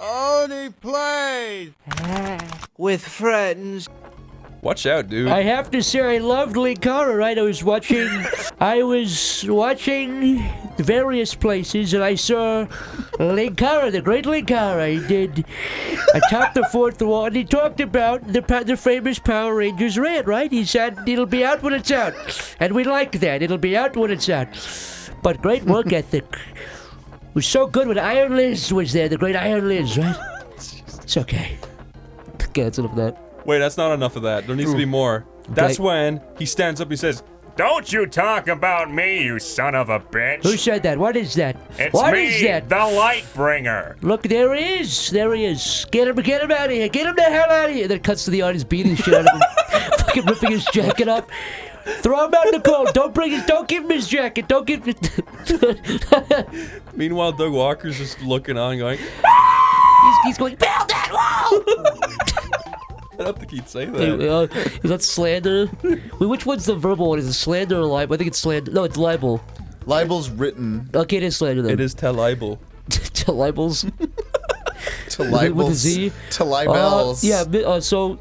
Oneyplays with friends. Watch out, dude. I have to say, I loved Linkara, right? I was watching various places, and I saw Linkara, the great Linkara. He did a top the fourth wall, and he talked about the famous Power Rangers Red, right? He said it'll be out when it's out, and we like that. It'll be out when it's out. But great work ethic. It was so good when Iron Liz was there, the great Iron Liz, right? It's okay. Okay, that's enough of that. Wait, that's not enough of that. There needs to be more. That's when he stands up and he says, "Don't you talk about me, you son of a bitch." Who said that? What is that? It's What me, is that? the Lightbringer. Look, there he is. There he is. Get him out of here. Get him the hell out of here. Then it cuts to the audience beating shit out of him. Fucking ripping his jacket off. Throw him out in the cold. Don't give him his jacket. Don't give Meanwhile, Doug Walker's just looking on going, he's going, build that wall! I don't think he'd say that. Is that slander? Wait, which one's the verbal one? Is it slander or libel? I think it's slander. No, it's libel. Libel's written. Okay, it is slander then. It is libel. To libels? To libels. With a Z? To libels. Yeah, so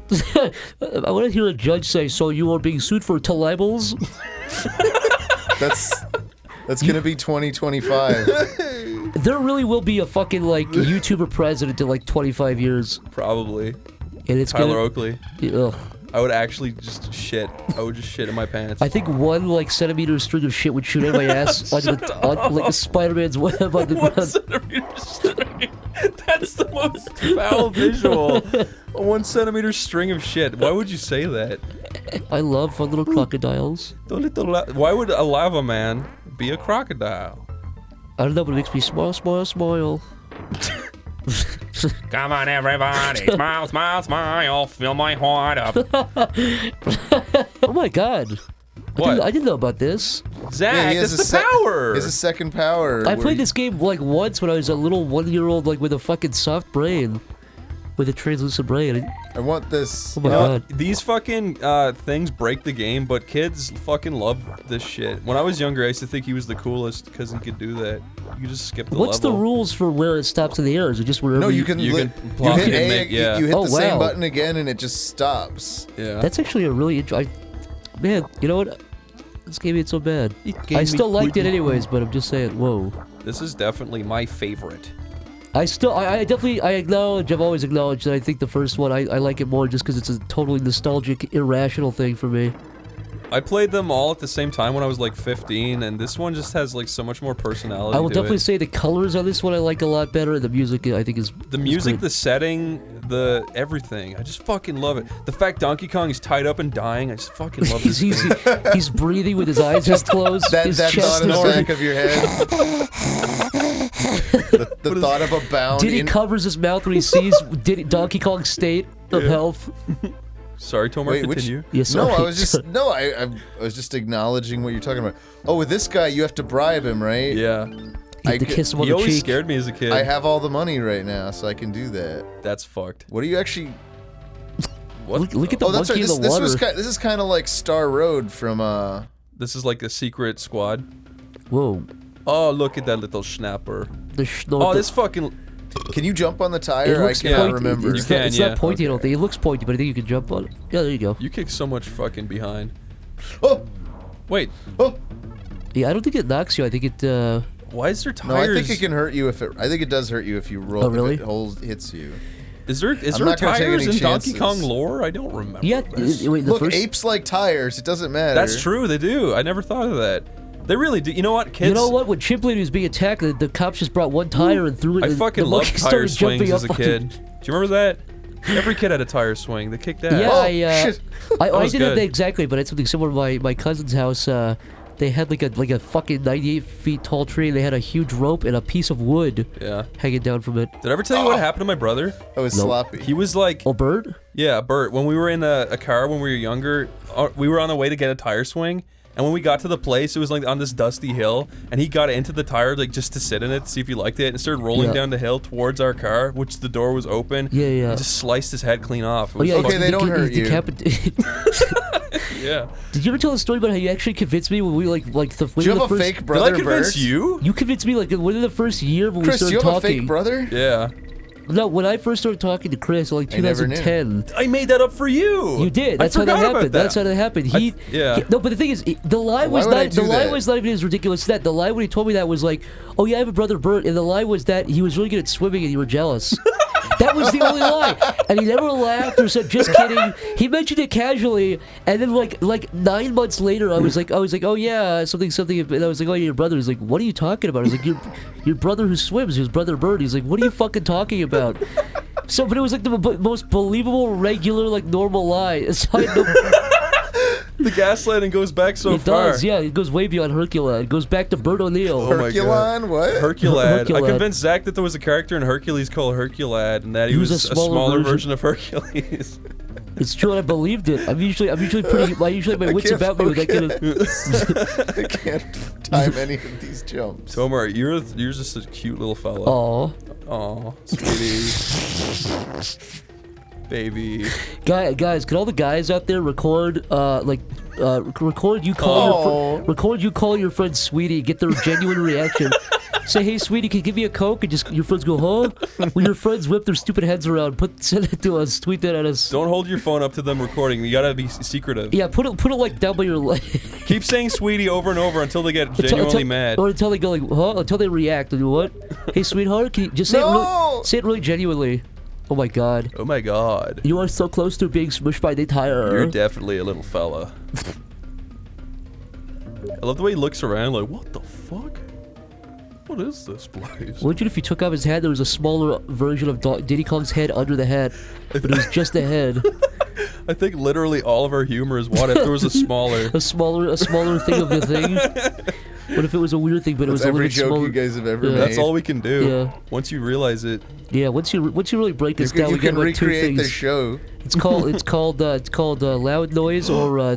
I want to hear a judge say, so you are being sued for to libels? That's gonna be 2025. There really will be a fucking, like, YouTuber president in, like, 25 years. Probably. And it's Tyler Oakley. Ugh. I would actually just shit. I would just shit in my pants. I think one, like, centimeter string of shit would shoot out of my ass on like a Spider-Man's web on the 1 ground. centimeter string. That's the most foul visual. A 1 centimeter string of shit. Why would you say that? I love fun little crocodiles. Why would a lava man be a crocodile? I don't know, but it makes me smile, smile, smile. Come on, everybody. Smile, smile, smile. Fill my heart up. Oh my god. What? I didn't know about this. Zack, he has that's the power! He has a second power. I played this game, like, once when I was a little 1-year-old, like, with a fucking soft brain. With a translucent brain. I want this. Oh my god. These fucking things break the game, but kids fucking love this shit. When I was younger, I used to think he was the coolest because he could do that. You could just skip the level. What's the rules for where it stops in the air? Is it just wherever No, you can plop hit it and A, make, yeah. you hit Oh, the same wow. button again and it just stops. Yeah. That's actually a really man, you know what? This game ain't so bad. I still liked it anyways, but I'm just saying, whoa. This is definitely my favorite. I definitely acknowledge, I've always acknowledged that I think the first one, I like it more just because it's a totally nostalgic, irrational thing for me. I played them all at the same time when I was like 15, and this one just has like so much more personality. I will to definitely it. say the colors on this one I like a lot better, and the music I think is The music, great. the setting, the everything. I just fucking love it. The fact Donkey Kong is tied up and dying, I just fucking love this. he's breathing with his eyes just closed. That his thought chest in the is back of your head. the thought of a bound. Diddy covers his mouth when he sees Donkey Kong's state of health. Sorry, Tomar, Wait, continue. Yes, No, sorry. I was just acknowledging what you're talking about. Oh, with this guy, you have to bribe him, right? Yeah. You have to kiss him on He the always cheek. scared me as a kid. I have all the money right now, so I can do that. That's fucked. What do you actually? What? Look at the Oh, that's monkey right. in the water. This is kind of like Star Road from This is like a secret squad. Whoa. Oh, look at that little schnapper. No, Oh, this fucking... Can you jump on the it tire? I looks cannot pointy. remember. You can, It's yeah. not pointy, I don't think. It looks pointy, but I think you can jump on it. Yeah, there you go. You kick so much fucking behind. Oh, Wait, oh. Yeah, I don't think it knocks you. I think it, why is there No, tires? I think it can hurt you if it. I think it does hurt you if you roll. Oh, really? If it hits you. Is there I'm there not gonna take tires any in Donkey chances. Kong lore? I don't remember. Yeah, this. wait, the Look, first... apes like tires. It doesn't matter. That's true, they do. I never thought of that. They really do. You know what, kids? You know what? When Chimp Lady was being attacked, the cops just brought one tire and threw it. I and fucking the loved monkey tire started swings jumping as a up on kid. it. Do you remember that? Every kid had a tire swing. They kicked ass. Yeah, Oh, I shit. was didn't good. exactly, but I had something similar. My cousin's house, they had like a fucking 98 feet tall tree. And they had a huge rope and a piece of wood Yeah. hanging down from it. Did I ever tell you what happened to my brother? That was Nope. sloppy. He was like, Oh, Bert? yeah, Bert. When we were in a car when we were younger, we were on the way to get a tire swing. And when we got to the place, it was like on this dusty hill, and he got into the tire like just to sit in it, to see if he liked it, and started rolling Yeah. down the hill towards our car, which the door was open. Yeah, yeah. And just sliced his head clean off. It Oh was yeah, Okay, he they don't hurt you. Yeah. Did you ever tell a story about how you actually convinced me when we like the Do you have a fake brother, Did I convince Bert? you? You convinced me like within the first year when Chris, we do you started have a talking. fake brother? Yeah. No, when I first started talking to Chris, like I never knew. 2010. I made that up for you. You did. That's I how that forgot about happened. that. That's how that happened. yeah. No, but the thing is, the lie was would I not. do The lie that? was not even as ridiculous as that. The lie when he told me that was like, "Oh yeah, I have a brother Bert," and the lie was that he was really good at swimming and you were jealous. That was the only lie, and he never laughed or said, "Just kidding." He mentioned it casually, and then like 9 months later, I was like, "Oh yeah, something," and I was like, "Oh, your brother." He's like, "What are you talking about?" I was like, "Your brother who swims, his brother Bert." He's like, "What are you fucking talking about?" So, but it was like the most believable, regular, like normal lie. So I know, The gaslighting goes back so it far. does, yeah. It goes way beyond Hercula. It goes back to Bert O'Neill. Oh my God. Herculon? What? Herculad. I Herculad. convinced Zach that there was a character in Hercules called Herculad, and that he was a smaller version of Hercules. It's true, and I believed it. I'm usually pretty. My wits can't about me with that kind of. I can't time any of these jumps. Tomar, you're just a cute little fella. Aw. Aw, sweetie. Baby. Guys, can all the guys out there record, record you call your friend Sweetie, get their genuine reaction. Say, hey, Sweetie, can you give me a Coke? And just your friends go, huh? When your friends whip their stupid heads around, send it to us, tweet that at us. Don't hold your phone up to them recording. You gotta be secretive. Yeah, put it like down by your leg. Keep saying sweetie over and over until they get genuinely mad. Or until they go like, huh? Until they react. And what? Hey, sweetheart, can you just say it really genuinely? Oh my God. Oh my God. You are so close to being smushed by the tire. You're definitely a little fella. I love the way he looks around like, what the fuck? What is this place? Imagine if he took off his hat, there was a smaller version of Diddy Kong's head under the hat, but it was just a head. I think literally all of our humor is what if there was a smaller... a smaller thing of the thing? What if it was a weird thing, but it was a little bit smaller? Every joke you guys have ever made. That's all we can do. Yeah. Once you realize it. Yeah, once you really break this down, You we get can like two recreate things. the show. It's called loud noise or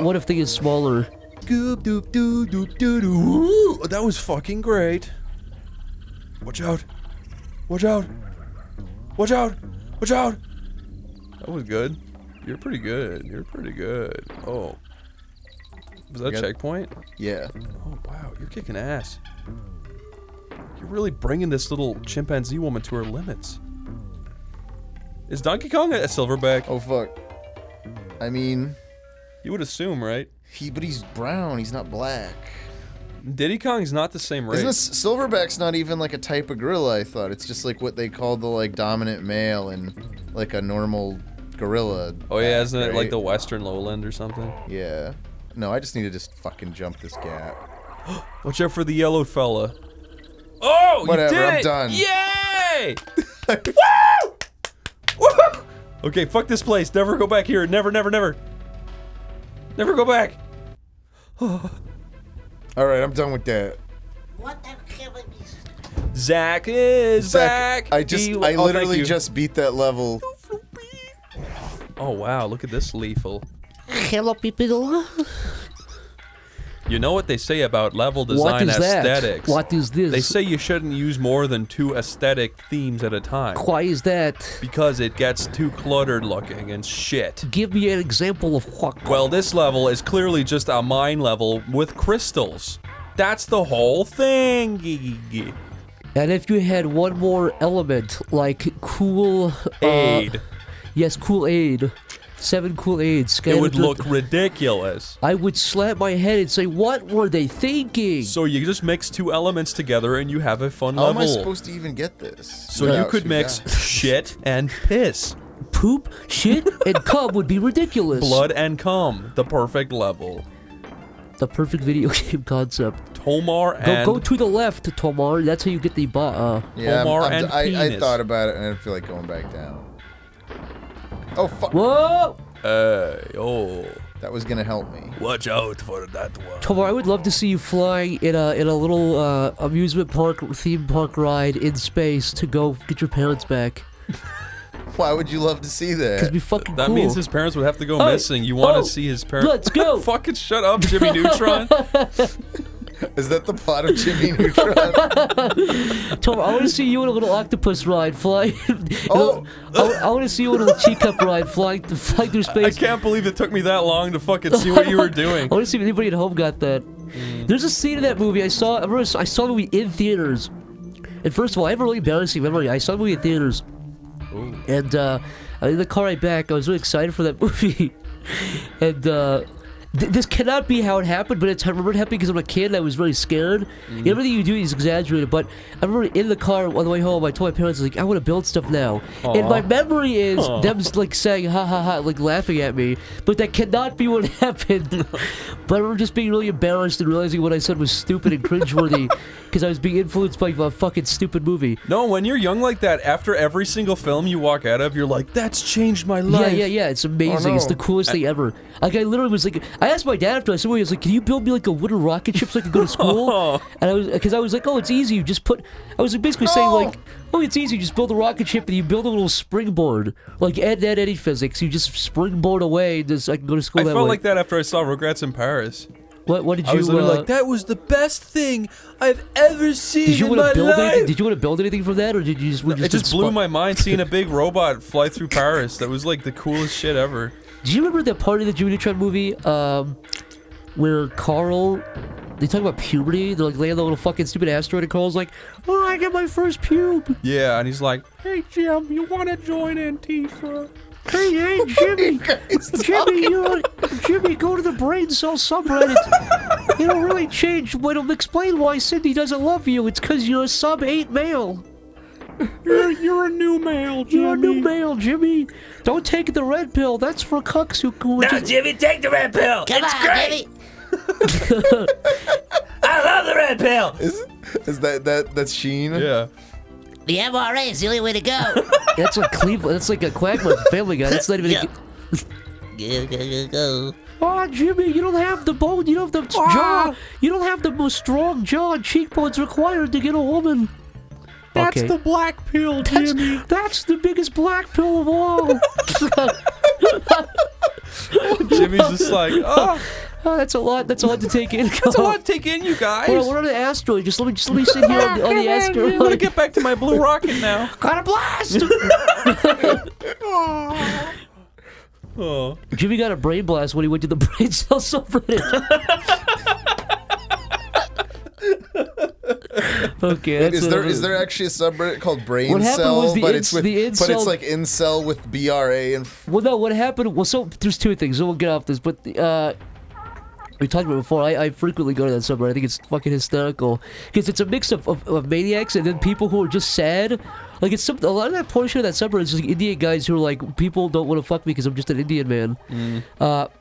what if thing is smaller? Goop doop doo doop doo doo. That was fucking great. Watch out. Watch out. Watch out. Watch out. That was good. You're pretty good. You're pretty good. Oh. Was that a checkpoint? Yeah. Oh, wow. You're kicking ass. You're really bringing this little chimpanzee woman to her limits. Is Donkey Kong a silverback? Oh fuck. I mean, You would assume, right? but he's brown. He's not black. Diddy Kong's not the same race. Isn't this silverback's not even like a type of gorilla? I thought it's just like what they call the like dominant male in like a normal gorilla. Oh yeah, pack, isn't it right? like the Western Lowland or something? Yeah. No, I just need to just fucking jump this gap. Watch out for the yellow fella. Oh, Whatever, you did I'm it! done. Yay! Woo! Woo! Okay, fuck this place. Never go back here. Never, never, never. Never go back. All right, I'm done with that. What the hell is Zack is back. I Oh, literally thank you. just beat that level. Oh wow, look at this lethal. Hello, people. You know what they say about level What design is that? aesthetics? What is this? They say you shouldn't use more than 2 aesthetic themes at a time. Why is that? Because it gets too cluttered looking and shit. Give me an example of what. Well, this level is clearly just a mine level with crystals. That's the whole thing. And if you had one more element, like cool... Aid. Yes, cool aid. 7 cool aids. It would look ridiculous. I would slap my head and say, what were they thinking? So you just mix 2 elements together and you have a fun How am level. I supposed to even get this? So you could mix shit and piss. Poop, shit, and cum would be ridiculous. Blood and cum. The perfect level. The perfect video game concept. Tomar and... Go to the left, Tomar. That's how you get the Yeah, Omar and I penis. thought about it and I didn't feel like going back down. Oh fuck! Whoa! oh. That was gonna help me. Watch out for that one. Tomar, I would love to see you flying in a little amusement park, theme park ride in space to go get your parents back. Why would you love to see that? Cause it'd be fucking That cool. means his parents would have to go missing. You want to see his parents? Let's go. Fucking shut up, Jimmy Neutron. Is that the plot of Jimmy Neutron? Tom, I want to see you on a little octopus ride flying. Oh. I want to see you on a little teacup ride flying through I space. can't believe it took me that long to fucking see what you were doing. I want to see if anybody at home got that. There's a scene in that movie I saw the movie in theaters. And first of all, I have a really embarrassing memory. I saw the movie in theaters. Ooh. And in the car ride back, I was really excited for that movie. And this cannot be how it happened, but I remember it happening because I'm a kid and I was really scared. Everything you do is exaggerated, but I remember in the car on the way home, I told my parents, like, I want to build stuff now. Aww. And my memory is them like saying, ha ha ha, like laughing at me, but that cannot be what happened. But I remember just being really embarrassed and realizing what I said was stupid and cringeworthy because I was being influenced by a fucking stupid movie. No, when you're young like that, after every single film you walk out of, you're like, that's changed my life. Yeah, it's amazing. Oh, no. It's the coolest thing ever. Like, I literally was like, I asked my dad after I saw it, I was like, can you build me like a wooden rocket ship so I could go to school? And because I was like, oh, it's easy, you just I was basically saying like, oh, it's easy, you just build a rocket ship and you build a little springboard. Like any physics, you just springboard away so I can go to school that way. I felt like that after I saw Rugrats in Paris. What did you? I was literally like, that was the best thing I've ever seen in my life. Did you want to build anything from that, or did you just? It just blew my mind seeing a big robot fly through Paris. That was like the coolest shit ever. Do you remember that part of the Jimmy Neutron movie, where Carl? They talk about puberty. They're like laying on the little fucking stupid asteroid, and Carl's like, "Oh, I get my first pube." Yeah, and he's like, "Hey Jim, you want to join Antifa?" Hey, Jimmy! Jimmy, go to the Braincel subreddit. It'll really change. It'll explain why Cindy doesn't love you. It's because you're a sub-8 male. You're a new male, Jimmy. You're a new male, Jimmy. Don't take the red pill. That's for cucks who go. No, Jimmy, take the red pill. It's great. I love the red pill. Is that's Sheen? Yeah. The MRA is the only way to go. That's like Cleveland. That's like a Quagmire Family Guy. That's not even. Go. Oh, Jimmy, you don't have the bone. You don't have the jaw. You don't have the most strong jaw and cheekbones required to get a woman. That's the black pill, Jimmy. That's the biggest black pill of all. Jimmy's just like, oh. Oh, that's a lot. That's a lot to take in. That's a lot to take in, you guys. Well, we're on an asteroid. Just let me sit here on the asteroid. I want to get back to my blue rocket now. Got a blast! Oh. Jimmy got a brain blast when he went to the Braincel subreddit. Okay, that's is there actually a subreddit called Braincel? But it's like incel with BRA and. Well, no. What happened? Well, so there's two things. So we'll get off this, but we talked about it before. I frequently go to that subreddit. I think it's fucking hysterical because it's a mix of maniacs and then people who are just sad. Like it's a lot of that portion of that subreddit is just like Indian guys who are like, people don't want to fuck me because I'm just an Indian man.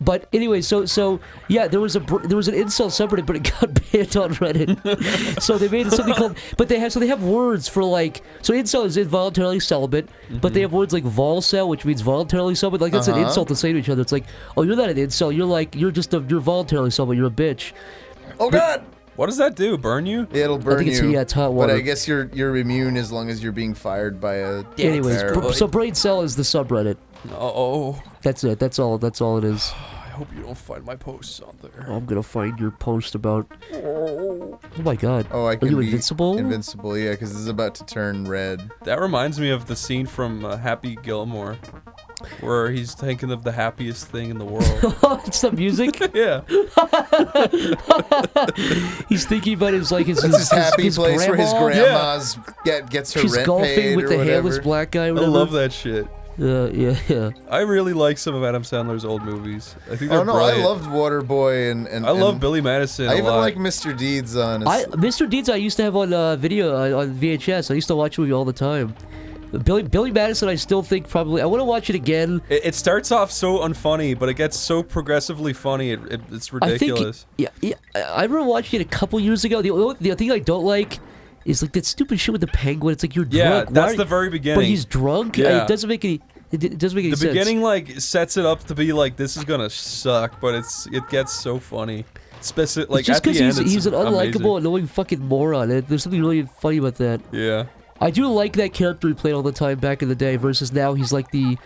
But anyway, so yeah, there was an incel subreddit, but it got banned on Reddit. So they made something called, but they have words for like, so incel is involuntarily celibate, but they have words like volcel, which means voluntarily celibate. Like that's an insult to say to each other. It's like, oh, you're not an incel. You're voluntarily celibate. You're a bitch. Oh God. What does that do? Burn you? Yeah, it'll burn you. It's hot water. But I guess you're immune as long as you're being fired by a. Anyways, so Braincel is the subreddit. Oh. That's it. That's all it is. I hope you don't find my posts on there. I'm gonna find your post about. Oh my God. Oh, I can Are you be invincible? Invincible, yeah, because this is about to turn red. That reminds me of the scene from Happy Gilmore, where he's thinking of the happiest thing in the world. It's the music. Yeah. He's thinking about his happy his place grandma? where his grandma's gets her She's rent golfing paid with or the whatever. hairless black guy. Or I whatever. love that shit. Yeah. I really like some of Adam Sandler's old movies. I think they're brilliant. I loved Waterboy and I love Billy Madison. I even like Mr. Deeds on. Mr. Deeds I used to have on video on VHS. I used to watch the movie all the time. Billy Madison, I still think probably. I want to watch it again. It starts off so unfunny, but it gets so progressively funny. It's ridiculous. I remember watching it a couple years ago. The thing I don't like is like that stupid shit with the penguin. It's like you're drunk. Yeah, that's the very beginning. But he's drunk. Yeah. It doesn't make any. It doesn't make any sense. The beginning like sets it up to be like this is gonna suck, but it gets so funny. Like just at the end, he's an unlikable, amazing. annoying fucking moron. There's something really funny about that. Yeah. I do like that character he played all the time back in the day versus now he's like the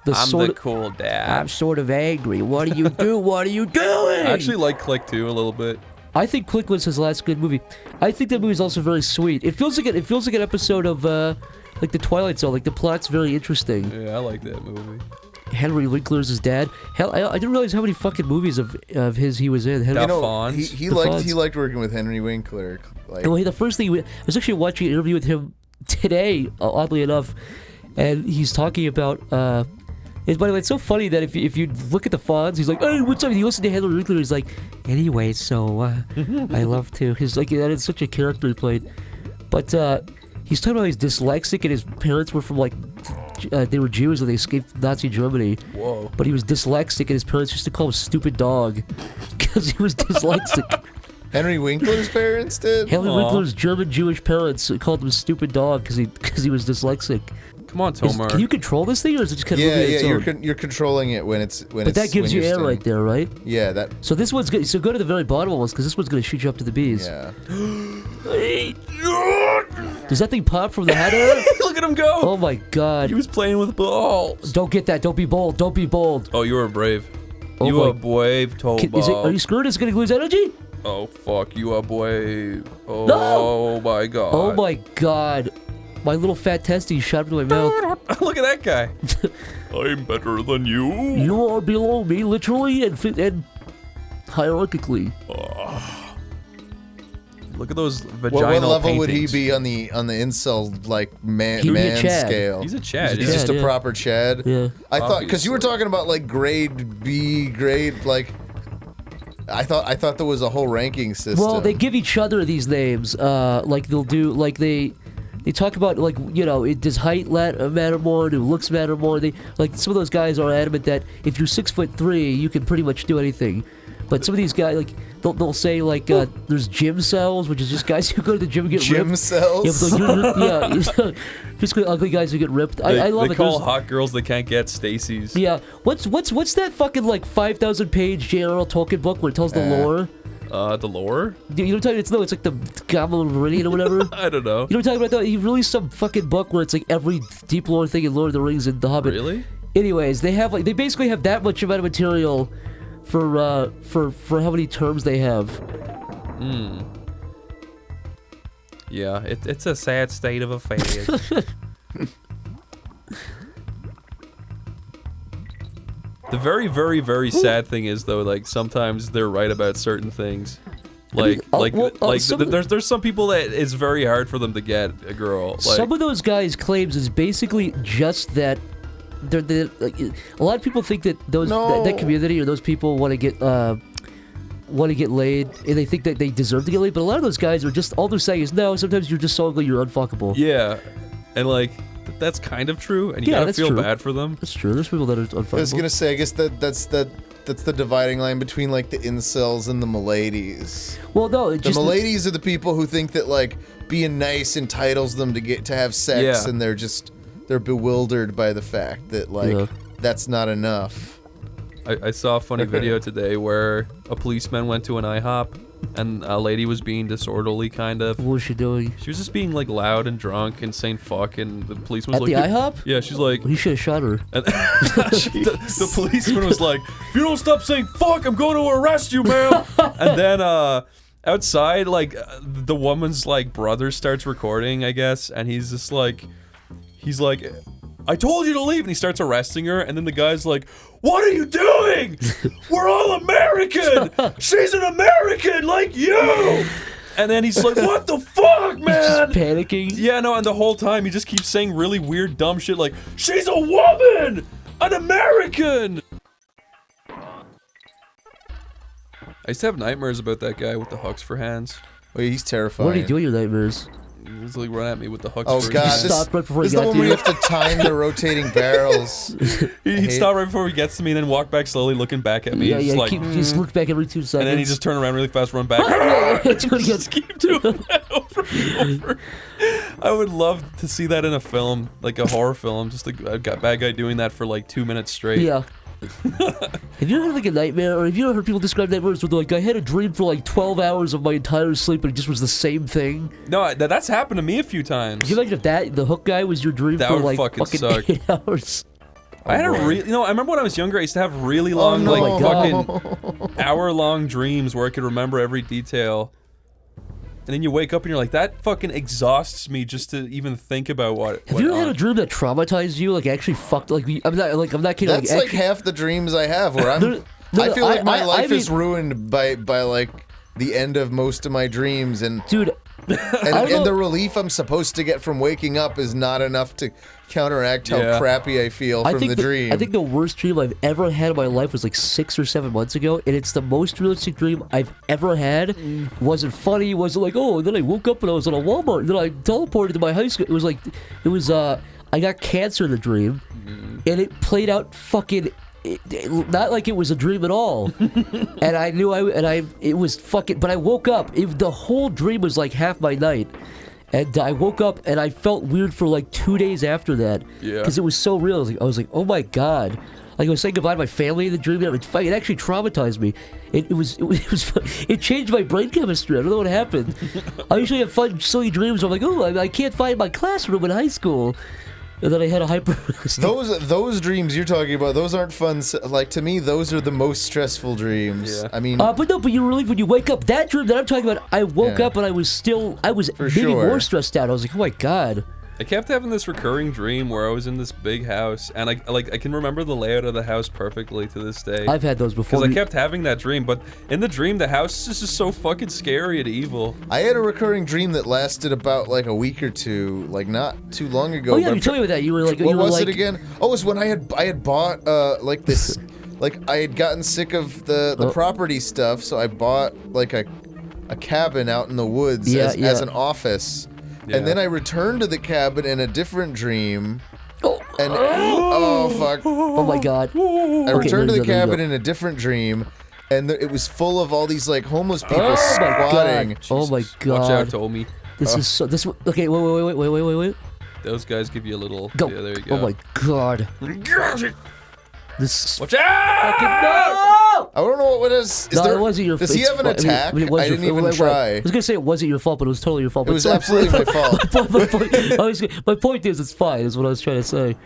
I'm the cool dad. I'm sort of angry. What do you do? What are you doing? I actually like Click too a little bit. I think Click was his last good movie. I think that movie is also very sweet. It feels like an episode of like the Twilight Zone. Like the plot's very interesting. Yeah, I like that movie. Henry Winkler's his dad. Hell, I didn't realize how many fucking movies of his he was in. Henry, Fonz. He The liked Fonz. he liked working with Henry Winkler. Like, well, the first thing I was actually watching an interview with him today, oddly enough, and he's talking about. And by the way, it's so funny that if you look at the Fonz, he's like, "Hey, what's up?" And you listen to Henry Winkler, he's like, "Anyway, so I love to." He's like, that is such a character he played. But he's talking about he's dyslexic, and his parents were from like they were Jews and they escaped Nazi Germany. Whoa. But he was dyslexic, and his parents used to call him "stupid dog" because he was dyslexic. Henry Winkler's parents did. Henry Winkler's German Jewish parents called him "stupid dog" because he was dyslexic. Come on, Tomar. Can you control this thing, or is it just kind of Yeah, moving its own? you're controlling it when it's when. But that gives you air right there, right? Yeah, that. So this one's good. So go to the very bottom of this, because this one's gonna shoot you up to the bees. Yeah. Does that thing pop from the head air? Look at him go. Oh my god! He was playing with balls. Don't get that. Don't be bold. Don't be bold. Oh, you are brave. Oh you my- are brave, Tomar. Are you screwed? It's gonna lose energy? Oh fuck, you are brave. Oh, No! My god. Oh my god! My little fat testes shot into my mouth. Look at that guy. I'm better than you. You are below me, literally and hierarchically. Look at those vaginal What level would he paintings. be on the incel like man He'd be a Chad. scale? He's a Chad. He's Chad, just a yeah. proper Chad. Yeah. I thought because you were Obviously. talking about like grade B, grade like. I thought there was a whole ranking system. Well, they give each other these names. Like they'll do, like they talk about, like, you know, does height matter more? Do looks matter more? They like some of those guys are adamant that if you're 6'3", you can pretty much do anything. But some of these guys, like, they'll say like there's gym cells, which is just guys who go to the gym and get gym ripped. cells. Yeah, just ugly guys who get ripped. I love they it. call There's- hot girls they can't get Stacy's. Yeah, what's that fucking like 5,000 page J.R.R. Tolkien book where it tells the lore? The lore? You know what I'm talking? It's like the Goblet of Meridian or whatever. I don't know. You know what I'm talking about? Though? He released some fucking book where it's like every deep lore thing in Lord of the Rings and The Hobbit. Really? Anyways, they basically have that much amount of material for how many terms they have. Yeah, it's a sad state of affairs. The very, very, very sad thing is though, like sometimes they're right about certain things. Like, there's some people that it's very hard for them to get a girl. Like, Some of those guys' claims is basically just that they're like, a lot of people think that that community or those people want to get laid, and they think that they deserve to get laid. But a lot of those guys are just, all they're saying is, no, sometimes you're just so ugly you're unfuckable. yeah, and like that's kind of true, and you Yeah, gotta that's feel true. bad for them. That's true. There's people that are unfuckable. I was gonna say, I guess that's the dividing line between like the incels and the miladies. Well, no, The just miladies are the people who think that like being nice entitles them to have sex, Yeah. and they're bewildered by the fact that like Yeah. that's not enough. I saw a funny video today where a policeman went to an IHOP, and a lady was being disorderly, kind of. what was she doing? She was just being like loud and drunk and saying fuck, and the policeman was At the like, IHOP? Yeah, she's like, He should have shot her. and the policeman was like, if you don't stop saying fuck, I'm going to arrest you, ma'am. And then outside, like the woman's like brother starts recording, I guess, and he's like, I told you to leave, and he starts arresting her, and then the guy's like, what are you doing? We're all American! She's an American like you! And then he's like, what the fuck, man? Just panicking. Yeah, no, and the whole time he just keeps saying really weird, dumb shit like, she's a woman! An American! I used to have nightmares about that guy with the hooks for hands. Wait, he's terrifying. What do you do in your nightmares? He was like run at me with the hooks Oh for god, his hands. Stop right before this he is the got one to where you you. have to time the rotating barrels. He'd stop right before he gets to me, and then walk back slowly, looking back at me. Yeah, just yeah. like, Just look back every 2 seconds. and then he just turn around really fast, run back. It's gonna Just get. keep doing that over and over. I would love to see that in a film, like a horror film, just a bad guy doing that for like 2 minutes straight. Yeah. Have you ever had like a nightmare, or have you ever heard people describe nightmares where they're like, I had a dream for like 12 hours of my entire sleep, but it just was the same thing? No, that's happened to me a few times. Can you imagine if the hook guy was your dream That for would like fucking suck. 8 hours? I had a boy. you know, I remember when I was younger, I used to have really long, no. like, fucking hour-long dreams where I could remember every detail. And then you wake up and you're like, that fucking exhausts me just to even think about what. Have you ever had a dream that traumatized you? Like actually fucked. Like I'm not kidding. That's like half the dreams I have. Where I feel like my life is ruined by like the end of most of my dreams, and dude. And the relief I'm supposed to get from waking up is not enough to counteract how crappy I feel from the dream. I think the worst dream I've ever had in my life was like 6 or 7 months ago, and it's the most realistic dream I've ever had. It wasn't funny. It wasn't like, oh, and then I woke up and I was in a Walmart, and then I teleported to my high school. It was I got cancer in the dream, and it played out fucking. Not like it was a dream at all. And I knew it was fucking, but I woke up, the whole dream was like half my night. And I woke up and I felt weird for like 2 days after that. Yeah. Because it was so real. I was like, oh my God. Like I was saying goodbye to my family in the dream. It actually traumatized me. It changed my brain chemistry. I don't know what happened. I usually have fun, silly dreams. I'm like, oh, I can't find my classroom in high school. And then I had a hyper. Those dreams you're talking about, those aren't fun. Like to me, those are the most stressful dreams. Yeah. I mean, but you relieve when you wake up. That dream that I'm talking about, I woke up and I was maybe more stressed out. I was like, oh my God. I kept having this recurring dream where I was in this big house, and I can remember the layout of the house perfectly to this day. I've had those before. Because I kept having that dream, but in the dream, the house is just so fucking scary and evil. I had a recurring dream that lasted about like a week or two, like not too long ago. Oh yeah, you told me about that. You were like, what was it again? Oh, it was when I had bought like this, like I had gotten sick of the property stuff, so I bought like a cabin out in the woods as an office. Yeah. And then I returned to the cabin in a different dream. And oh fuck! Oh my God! I returned to the cabin in a different dream, and it was full of all these like homeless people squatting. Oh my God! Watch out, Tommy. This is so. This okay. Wait. Those guys give you a little. Go. Yeah, there you go. Oh my God! This. Watch out! Fucking no! I don't know what it is. It wasn't your fault. Does he have an attack? I didn't even try. I was gonna say it wasn't your fault, but it was totally your fault. It was absolutely my fault. My point is, it's fine. Is what I was trying to say.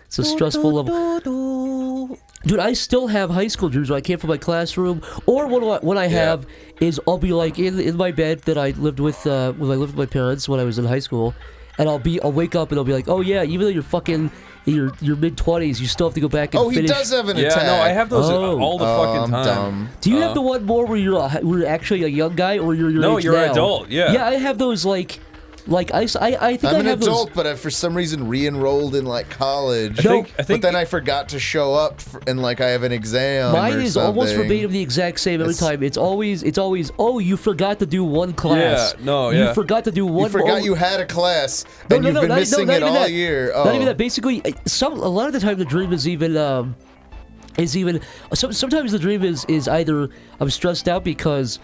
It's a stressful level. Dude, I still have high school dreams where I came from my classroom, or what I have is I'll be like in my bed that I lived with when I lived with my parents when I was in high school, and I'll wake up and I'll be like, oh yeah, even though you're fucking. Your mid-20s, you still have to go back and finish. Oh, he does have an attack. Yeah, no, I have those all the fucking time. Dumb. Do you have the one more where you're actually a young guy, or you're no, age you're now? an adult. Yeah. Yeah, I have those like I think I'm an have adult, those. but I for some reason re-enrolled in like college. I think, but then I forgot to show up, and like I have an exam. Mine is something. almost verbatim the exact same every time. It's always. Oh, you forgot to do one class. Yeah, no, You forgot to do one. You forgot you had a class, and you've been missing it all year. Oh. Not even that. Basically, a lot of the time the dream is even. Sometimes the dream is either I'm stressed out because.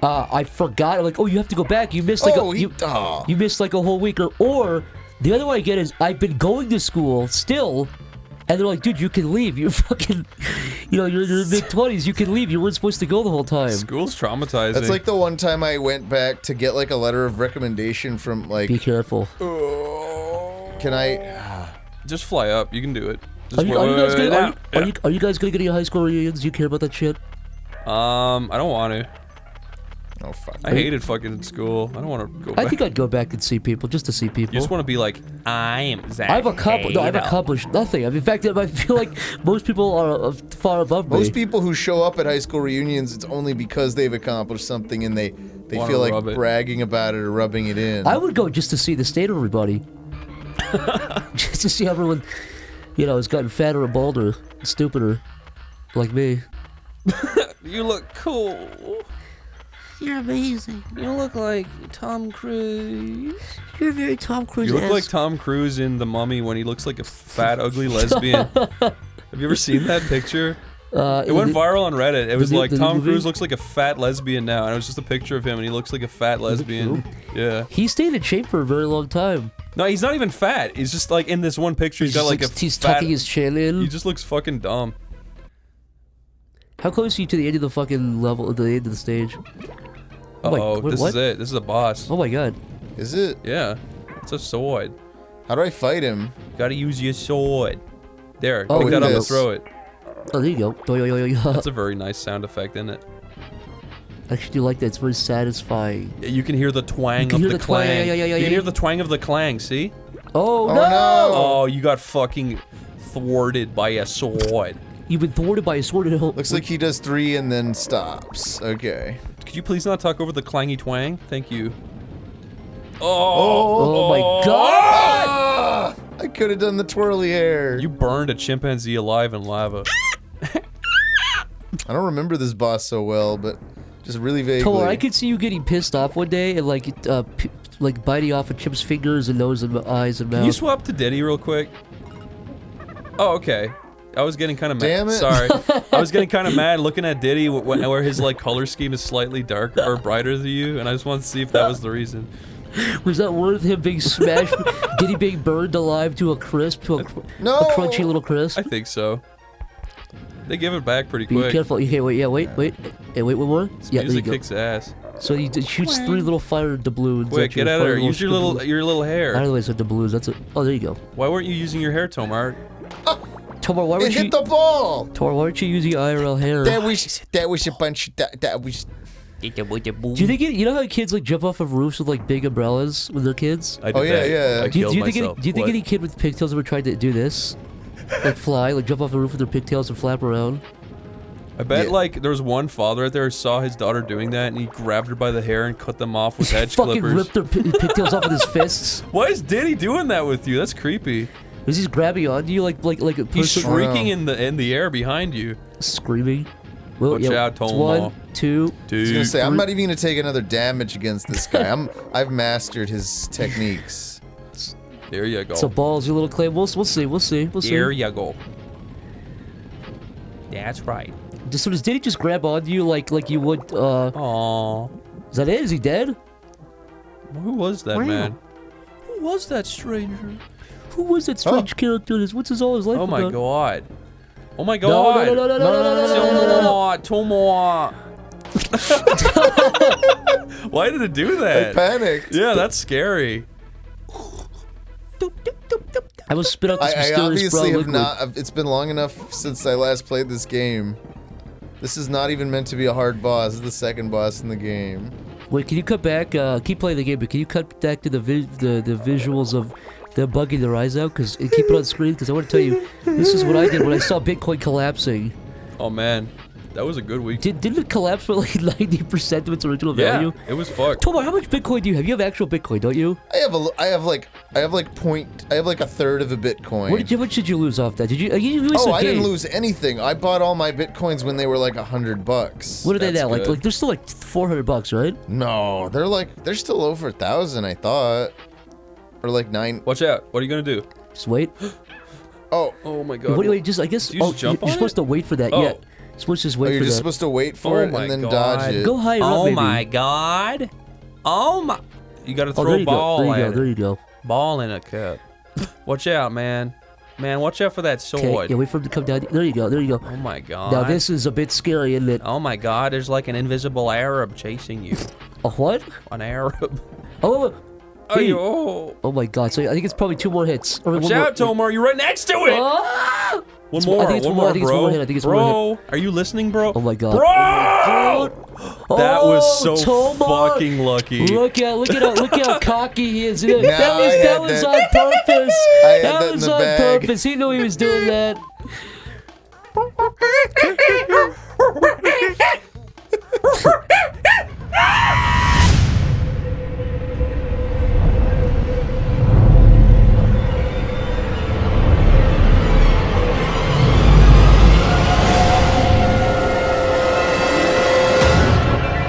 I forgot. Like, oh, you have to go back. You missed like you missed like a whole week, or the other one I get is I've been going to school still, and they're like, dude, you can leave. You're fucking, you're in your mid-20s. You can leave. You weren't supposed to go the whole time. School's traumatizing. That's like the one time I went back to get like a letter of recommendation from like. Be careful. Can I? Just fly up. You can do it. Are you guys gonna get your high school reunions? Do you care about that shit? I don't want to. Oh fuck! I hated fucking school. I don't want to go back. I think I'd go back and see people just to see people. You just want to be like, I am Zack. I've accomplished nothing. I mean, in fact, I feel like most people are far above me. Most people who show up at high school reunions, it's only because they've accomplished something and they feel like bragging about it or rubbing it in. I would go just to see the state of everybody. Just to see everyone, has gotten fatter and balder, and stupider, like me. You look cool. You're amazing. You look like Tom Cruise. You're very Tom Cruise. You look like Tom Cruise in The Mummy when he looks like a fat, ugly lesbian. Have you ever seen that picture? It went viral on Reddit. It was like Tom Cruise looks like a fat lesbian now, and it was just a picture of him, and he looks like a fat lesbian. Yeah. He stayed in shape for a very long time. No, he's not even fat. He's just like in this one picture. He's got like he's tucking his chin in. He just looks fucking dumb. How close are you to the end of the fucking level, the end of the stage? Oh, this is it. This is a boss. Oh my God. Is it? Yeah. It's a sword. How do I fight him? You gotta use your sword. There, Oh, pick that up and this. throw it. Oh, there you go. That's a very nice sound effect, isn't it? I actually do like that. It's very satisfying. Yeah, you can hear the twang You can of hear the the twang, clang. yeah, You can yeah. hear the twang of the clang, see? Oh, Oh, no! no. Oh, you got fucking thwarted by a sword. You've been thwarted by a sword. Looks like he does 3 and then stops. Okay. Could you please not talk over the clangy twang? Thank you. Oh my god! Ah! I could have done the twirly hair. You burned a chimpanzee alive in lava. I don't remember this boss so well, but just really vaguely. Tolar, I could see you getting pissed off one day and like biting off a chip's fingers and nose and eyes and mouth. Can you swap to Diddy real quick? Oh, okay. I was getting kind of mad. Damn it. Sorry. I was getting kind of mad looking at Diddy where his like color scheme is slightly darker or brighter than you, and I just wanted to see if that was the reason. Was that worth him being smashed? Did he being burned alive to a crisp, to a crunchy little crisp? I think so. They give it back pretty Be quick. careful. Okay, wait. Yeah, wait. Hey, wait one more. This Yeah, there you music go. kicks ass. So he shoots 3 little fire doubloons. Quick, at you, get out of fire there. Use your little doubloons. hair. I don't know why I said doubloons. That's it. Oh, there you go. Why weren't you using your hair, Tomar? Tomar, why It weren't you? hit the ball. Tomar, why weren't you using IRL hair? That was a bunch. That was. Do you think you know how kids like jump off of roofs with like big umbrellas when they're kids? I did Oh, yeah, that. yeah. I Do you killed think myself. do you think What? any kid with pigtails ever tried to do this? Like fly, like jump off the roof with their pigtails and flap around? I bet Yeah. like there was one father out there who saw his daughter doing that and he grabbed her by the hair and cut them off with edge Fucking clippers. ripped their pigtails off with his fists. Why is Diddy doing that with you? That's creepy. Was he grabbing onto you like a person? He's shrieking in the air behind you. Screaming. Well, Watch out, it's Tomo. 1, 2. I was gonna Dude. say I'm not even gonna take another damage against this guy. I've mastered his techniques. There you go. So balls, your little claim. We'll see. There you go. That's right. So did he just grab onto you like you would? Aww. Is that it? Is he dead? Who was that Wow. man? Who was that stranger? Who was that strange character? What's his all his life Oh my about? god. Oh my No, god. no. Tomor. Why did it do I that? panicked. Yeah, that's scary. I will spit out this I mysterious brown obviously have liquid. not. It's been long enough since I last played this game. This is not even meant to be a hard boss. This is the second boss in the game. Wait, can you cut back? Keep playing the game, but can you cut back to the visuals of them bugging their eyes out? Cause keep it on screen. Cause I want to tell you, this is what I did when I saw Bitcoin collapsing. Oh man, that was a good week. Didn't it collapse for like 90% of its original Yeah, value? it was fucked. Tomar, how much Bitcoin do you have? You have actual Bitcoin, don't you? I have like a third of a Bitcoin. How much did you lose off that? Did you? You released Oh, a I didn't game. lose anything. I bought all my Bitcoins when they were like $100. What are they That's now? Like good. they're still like $400, right? No, they're still over 1,000. I thought, or like 9. Watch out. What are you gonna do? Just wait. Oh, Oh my god. Wait, just I guess. Do you just jump you're on supposed it? to wait for that. Oh. Yeah, you're supposed to just wait you're for just that. supposed to wait for Oh it my and then God. dodge it. Go higher up, maybe. god. Oh my. You gotta Oh, throw there a you ball go. There you at go. There it. you go. Ball in a cup. Watch out, man. Man, watch out for that Okay. sword. Yeah, wait for him to come down. There you go. There you go. Oh my god. Now this is a bit scary, isn't it? Oh my god, there's like an invisible Arab chasing you. A what? An Arab. Oh, hey. Oh, Oh my god. So I think it's probably 2 more hits. Or watch one more. out, Tomar. You're right next to it. Ah! One I more. think it's One one more. more, I think it's one bro. more hit. I think it's one more Bro, are you listening, bro? Oh my god. Bro! That was so Tomar! fucking lucky. Look how cocky he is. That Nah, was I had on that. purpose. I had That that in was the on bag. purpose. He knew he was doing that.